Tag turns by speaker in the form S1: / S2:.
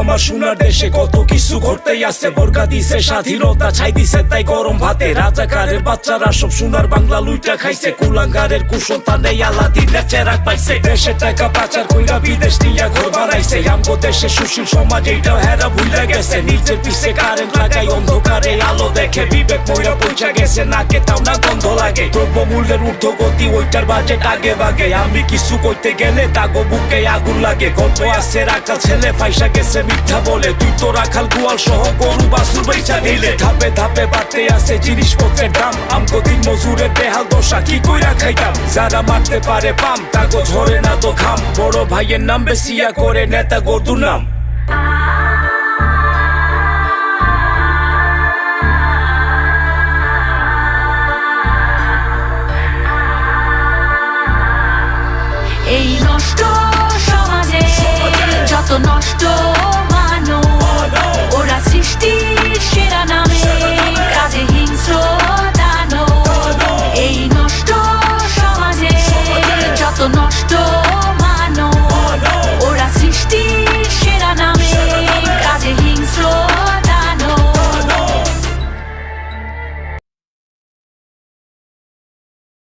S1: আমার সোনার দেশে কত কিছু ঘটতেই আছে। বোরকা দিছে স্বাধীনতা, ছাই দিছে তাই গরম ভাতে। রাজাকারের বাচ্চারা সব সোনার বাংলা লুইটা খাইছে। কুলাঙ্গারের কুসন্তানে আলাদিনের চেরাক পাইছে। দেশে টাকা পাচার কইরা বিদেশ নিয়া ঘর বানাইছে। আমগো দেশে সুশীল সমাজ এইটাও হেরা ভুইলা গেছে। নিজের পিছে কারেন্ট লাগাই অন্ধকারে আলো দেখে। বিবেক মইরা পৌঁছা গেছে, নাকে তাও না গন্ধ লাগে। দ্রব্যমূল্যের ঊর্ধ্বগতি ওইটার বাজেট আগে বাগে। আমি কিছু কইতে গেলে তাগো বুকে আগুন লাগে। গল্প আছে রাখাল ছেলে ফাইসা গেছে মিথ্যা বলে। তুই তো রাখাল গোয়াল সহ গরু বাছুর বেচা দিলে। ধাপে ধাপে বাড়তে আছে জিনিসপত্রের দাম। আমগো দিন মজুরের বেহাল দশা কি কইরা খাইতাম। যারা মারতে পারে পাম তাগো ঝরে না তো ঘাম। বড় ভাইয়ের নাম বেশিয়া করে নেতা গর্দু নাম।
S2: এই নষ্ট সমাজে যত নষ্ট